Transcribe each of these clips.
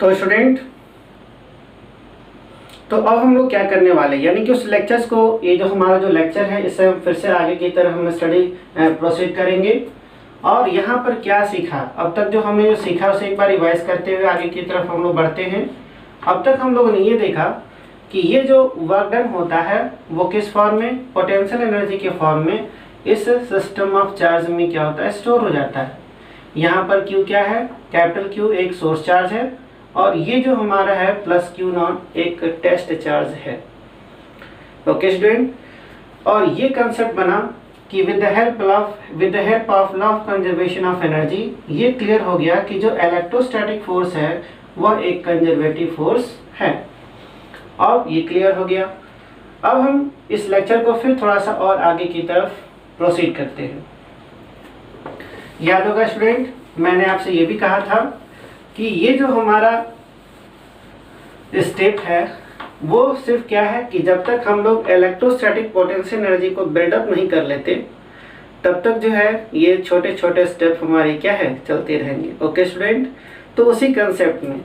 तो स्टूडेंट, तो अब हम लोग क्या करने वाले, यानी कि उस लेक्चर्स को, ये जो हमारा जो लेक्चर है इससे हम फिर से आगे की तरफ हम स्टडी प्रोसीड करेंगे। और यहाँ पर क्या सीखा, अब तक जो हमने जो सीखा उसे एक बार रिवाइज करते हुए आगे की तरफ हम लोग बढ़ते हैं। अब तक हम लोगों ने ये देखा कि ये जो वर्क डन होता है वो किस फॉर्म में, पोटेंशियल एनर्जी के फॉर्म में इस सिस्टम ऑफ चार्ज में क्या होता है, स्टोर हो जाता है। यहाँ पर Q क्या है, कैपिटल Q एक सोर्स चार्ज है और ये जो हमारा है प्लस Q0 एक टेस्ट चार्ज है। ओके स्टूडेंट, और ये कंसेप्ट बना कि with the help of law of conservation of energy ये क्लियर हो गया कि जो इलेक्ट्रोस्टैटिक फोर्स है वह एक कंजर्वेटिव फोर्स है। अब ये क्लियर हो गया। अब हम इस लेक्चर को फिर थोड़ा सा और आगे की तरफ प्रोसीड करते हैं। याद होगा स्टूडेंट, मैंने आपसे ये भी कहा था कि ये जो हमारा स्टेप है वो सिर्फ क्या है कि जब तक हम लोग इलेक्ट्रोस्टैटिक पोटेंशियल एनर्जी को बिल्डअप नहीं कर लेते तब तक जो है ये छोटे छोटे स्टेप हमारे क्या है चलते रहेंगे। ओके स्टूडेंट, तो उसी कंसेप्ट में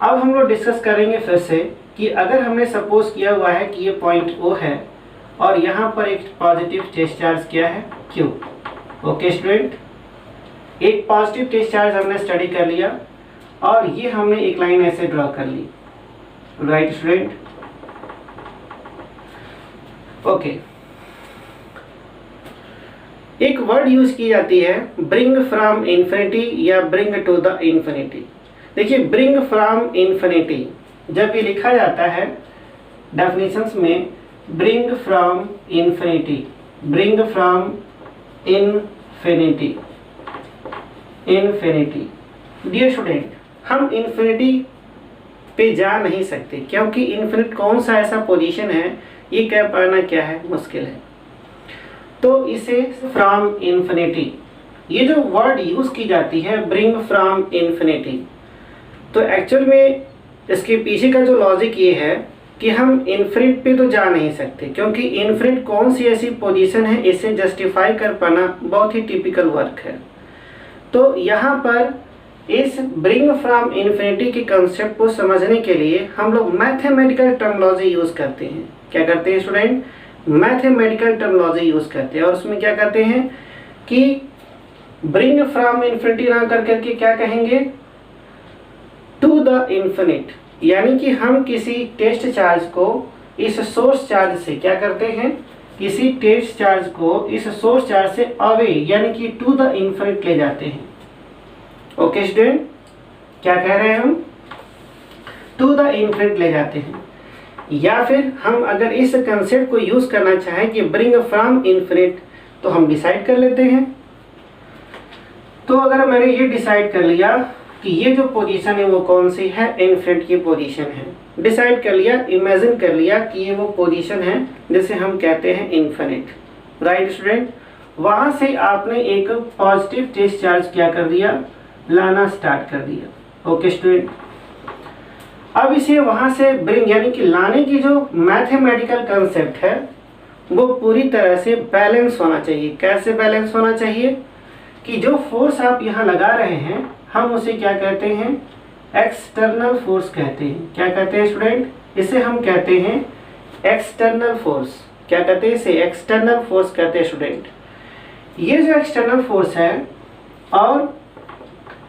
अब हम लोग डिस्कस करेंगे फिर से कि अगर हमने सपोज किया हुआ है कि ये पॉइंट O है और यहाँ पर एक पॉजिटिव टेस्ट चार्ज क्या है Q। ओके स्टूडेंट, एक पॉजिटिव टेस्ट चार्ज हमने स्टडी कर लिया और ये हमने एक लाइन ऐसे ड्रॉ कर ली। Right student, okay. एक वर्ड यूज की जाती है ब्रिंग फ्रॉम इन्फिनिटी या ब्रिंग टू द इन्फिनिटी। देखिए, ब्रिंग फ्रॉम इन्फिनिटी जब ये लिखा जाता है डेफिनेशंस में, bring from infinity, bring from infinity, infinity. Dear student, हम इन्फिनिटी पे जा नहीं सकते क्योंकि इन्फिनिट कौन सा ऐसा पोजीशन है ये कह पाना क्या है, मुश्किल है। तो इसे फ्रॉम इन्फिनिटी, ये जो वर्ड यूज की जाती है ब्रिंग फ्रॉम इन्फिनिटी, तो एक्चुअल में इसके पीछे का जो लॉजिक ये है कि हम इन्फिनिट पे तो जा नहीं सकते क्योंकि इन्फिनिट कौन सी ऐसी पोजीशन है, इसे जस्टिफाई कर पाना बहुत ही टिपिकल वर्क है। तो यहाँ पर इस ब्रिंग फ्रॉम इन्फिनिटी के कंसेप्ट को समझने के लिए हम लोग मैथमेटिकल टर्मिनोलॉजी यूज करते हैं। क्या करते हैं स्टूडेंट, मैथमेटिकल टर्मिनोलॉजी यूज करते हैं और उसमें क्या कहते हैं कि ब्रिंग फ्रॉम इन्फिनिटी ना कर करके क्या कहेंगे, टू द इन्फिनिट, यानी कि हम किसी टेस्ट चार्ज को इस सोर्स चार्ज से क्या करते हैं, किसी टेस्ट चार्ज को इस सोर्स चार्ज से अवे यानी कि टू द इन्फिनिट ले जाते हैं। ओके स्टूडेंट, क्या कह रहे हैं हम, टू द इन्फिनिट ले जाते हैं। या फिर हम अगर इस कंसेप्ट को यूज करना चाहें कि ब्रिंग फ्रॉम इन्फिनिट, तो हम डिसाइड कर लेते हैं। तो अगर मैंने ये डिसाइड कर लिया कि ये जो पोजीशन है वो कौन सी है, इन्फिनिट की पोजीशन है, डिसाइड कर लिया, इमेजिन कर लिया कि ये वो पोजीशन है जिसे हम कहते हैं इन्फिनिट। राइट स्टूडेंट, वहां से आपने एक पॉजिटिव टेस्ट चार्ज क्या कर दिया, लाना स्टार्ट कर दिया। ओके स्टूडेंट, अब इसे वहां से ब्रिंग यानी कि लाने की जो मैथमेटिकल कंसेप्ट है वो पूरी तरह से बैलेंस होना चाहिए। कैसे बैलेंस होना चाहिए कि जो फोर्स आप यहाँ लगा रहे हैं हम उसे क्या कहते हैं, एक्सटर्नल फोर्स कहते हैं। क्या कहते हैं स्टूडेंट, इसे हम कहते हैं एक्सटर्नल फोर्स। क्या कहते हैं इसे, एक्सटर्नल फोर्स कहते हैं स्टूडेंट। ये जो एक्सटर्नल फोर्स है और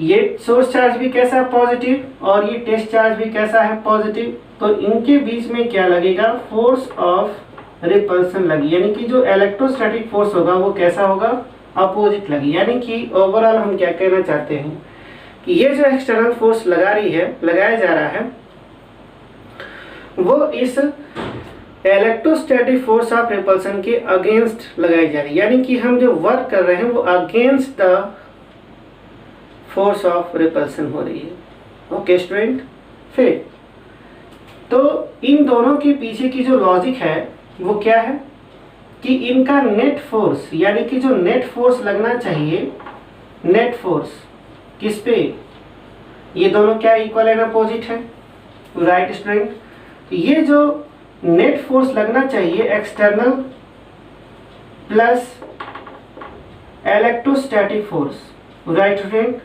ये सोर्स चार्ज भी कैसा है, पॉजिटिव, और ये टेस्ट चार्ज भी कैसा है, पॉजिटिव, तो इनके बीच में क्या लगेगा, फोर्स ऑफ रिपल्सन लगी, यानी कि जो इलेक्ट्रोस्टैटिक फोर्स होगा वो कैसा होगा, अपोजिट लगी। यानी कि ओवरऑल हम क्या कहना चाहते हैं कि ये जो एक्सटर्नल फोर्स लगाया जा रहा है वो इस इलेक्ट्रोस्टैटिक फोर्स ऑफ रिपल्सन के अगेंस्ट लगाई जा रही है, यानी कि हम जो वर्क कर रहे हैं वो against the force of repulsion हो रही है। ओके स्टूडेंट, फिर तो इन दोनों के पीछे की जो लॉजिक है वो क्या है कि इनका नेट फोर्स, यानी कि जो नेट फोर्स लगना चाहिए, नेट फोर्स किस पे, ये दोनों क्या इक्वल एंड अपोजिट है। राइट स्टूडेंट, ये जो नेट फोर्स लगना चाहिए external plus electrostatic force. Right student,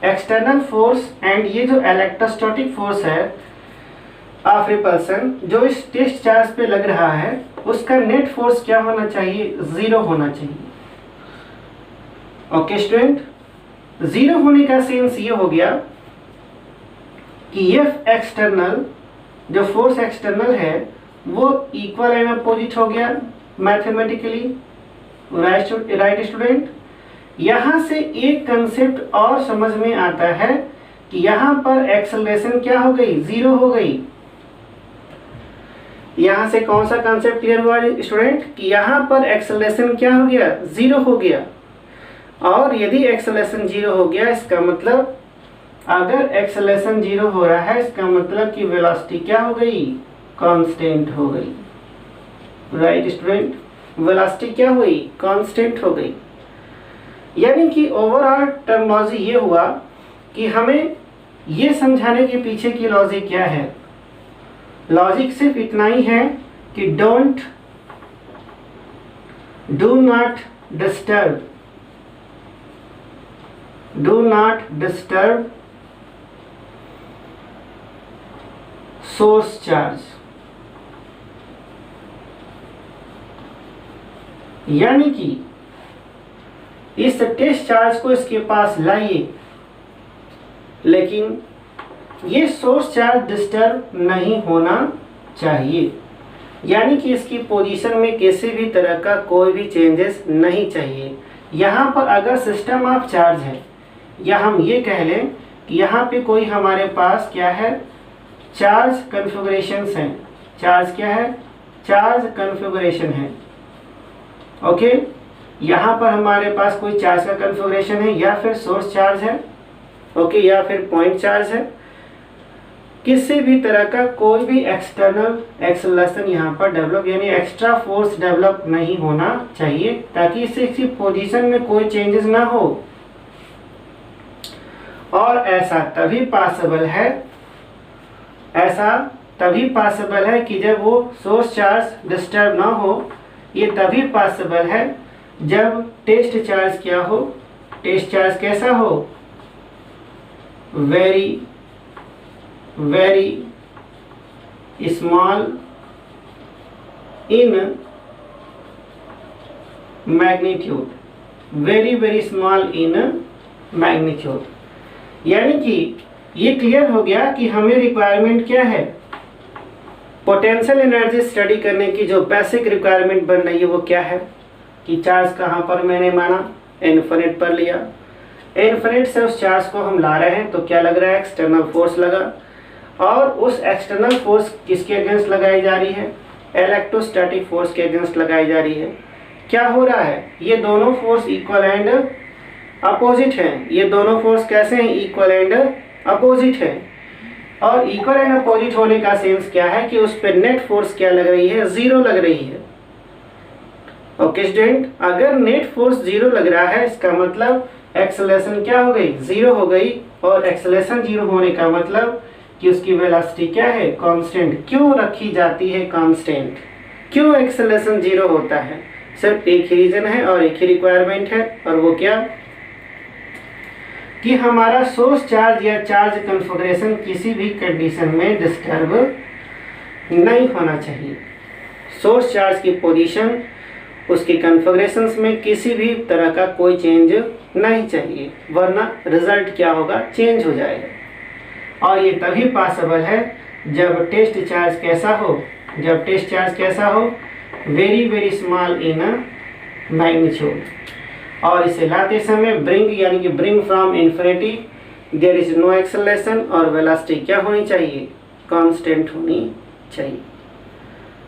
external force and ये जो इलेक्ट्रोस्टैटिक फोर्स है ऑफ रिपल्सन जो इस टेस्ट चार्ज पे लग रहा है उसका नेट फोर्स क्या होना चाहिए, 0 होना चाहिए। ओके स्टूडेंट, 0 होने का सेंस ये हो गया कि एफ एक्सटर्नल जो फोर्स एक्सटर्नल है वो इक्वल एंड अपोजिट हो गया मैथमेटिकली। राइट स्टूडेंट, यहां से एक कंसेप्ट और समझ में आता है कि यहां पर एक्सेलरेशन क्या हो गई, 0 हो गई। यहां से कौन सा कंसेप्ट क्लियर हुआ स्टूडेंट कि यहां पर एक्सेलरेशन क्या हो गया, 0 हो गया। और यदि एक्सेलरेशन 0 हो गया इसका मतलब, अगर एक्सेलरेशन 0 हो रहा है इसका मतलब कि वेलोसिटी क्या हो गई, कांस्टेंट हो गई। राइट स्टूडेंट, वेलोसिटी क्या हुई, कांस्टेंट हो गई। यानी कि ओवरऑल टर्मिनोलॉजी ये हुआ कि हमें ये समझाने के पीछे की लॉजिक क्या है। लॉजिक सिर्फ इतना ही है कि do not disturb source charge. यानी कि इस टेस्ट चार्ज को इसके पास लाइए, लेकिन ये सोर्स चार्ज डिस्टर्ब नहीं होना चाहिए। यानी कि इसकी पोजीशन में किसी भी तरह का कोई भी चेंजेस नहीं चाहिए। यहाँ पर अगर सिस्टम ऑफ चार्ज है, या हम ये कह लें कि यहाँ पे कोई हमारे पास क्या है, चार्ज कन्फिगरेशंस हैं। चार्ज क्या है, चार्ज कन्फिगरेशन है। ओके, यहाँ पर हमारे पास कोई चार्ज का कन्फिगरेशन है, या फिर सोर्स चार्ज है, ओके, या फिर पॉइंट चार्ज है। किसी भी तरह का कोई भी एक्सटर्नल एक्सेलरेशन यहाँ पर डेवलप यानी एक्स्ट्रा फोर्स डेवलप नहीं होना चाहिए, ताकि इससे इसकी पोजीशन में कोई चेंजेस ना हो। और ऐसा तभी पॉसिबल है कि जब वो सोर्स चार्ज डिस्टर्ब ना हो। ये तभी पॉसिबल है जब टेस्ट चार्ज क्या हो, टेस्ट चार्ज कैसा हो, very small in magnitude, very small in magnitude. यानी कि ये क्लियर हो गया कि हमें रिक्वायरमेंट क्या है, पोटेंशियल एनर्जी स्टडी करने की जो बेसिक रिक्वायरमेंट बन रही है वो क्या है कि चार्ज कहाँ पर मैंने माना, इन्फिनिट पर लिया। इन्फिनिट से उस चार्ज को हम ला रहे हैं तो क्या लग रहा है, एक्सटर्नल फोर्स लगा। और उस एक्सटर्नल फोर्स किसके अगेंस्ट लगाई जा रही है, इलेक्ट्रोस्टैटिक फोर्स के अगेंस्ट लगाई जा रही है। क्या हो रहा है, ये दोनों फोर्स इक्वल एंड अपोजिट हैं। ये दोनों फोर्स कैसे हैं, इक्वल एंड अपोजिट है। और इक्वल एंड अपोजिट होने का सेंस क्या है कि उस पर नेट फोर्स क्या लग रही है, 0 लग रही है। ओके स्टूडेंट, अगर नेट फोर्स 0 लग रहा है इसका मतलब एक्सेलरेशन क्या हो गई, 0 हो गई। और एक्सेलरेशन 0 होने का मतलब कि उसकी वेलोसिटी क्या है, कांस्टेंट। क्यों रखी जाती है कांस्टेंट, क्यों एक्सेलरेशन 0 होता है, सिर्फ एक ही रीजन है और एक ही रिक्वायरमेंट है, और वो क्या कि हमारा सोर्स चार्ज या चार्ज कन्फिगरेशन किसी भी कंडीशन में डिस्टर्ब नहीं होना चाहिए। सोर्स चार्ज की पोजीशन, उसकी कन्फिगरेशंस में किसी भी तरह का कोई चेंज नहीं चाहिए, वरना रिजल्ट क्या होगा, चेंज हो जाएगा। और ये तभी पॉसिबल है जब टेस्ट चार्ज कैसा हो, जब टेस्ट चार्ज कैसा हो, वेरी स्मॉल इन मैग्नीट्यूड। और इसे लाते समय ब्रिंग यानी कि bring from infinity, there is no acceleration, और वेलोसिटी क्या होनी चाहिए, कांस्टेंट होनी चाहिए।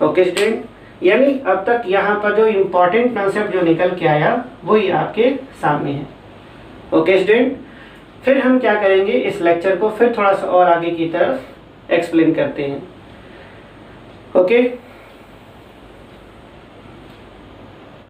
ओके स्टूडेंट, यानी अब तक यहाँ पर जो इम्पोर्टेंट कॉन्सेप्ट जो निकल के आया वही आपके सामने है। ओके स्टूडेंट, फिर हम क्या करेंगे, इस लेक्चर को फिर थोड़ा सा और आगे की तरफ एक्सप्लेन करते हैं। ओके।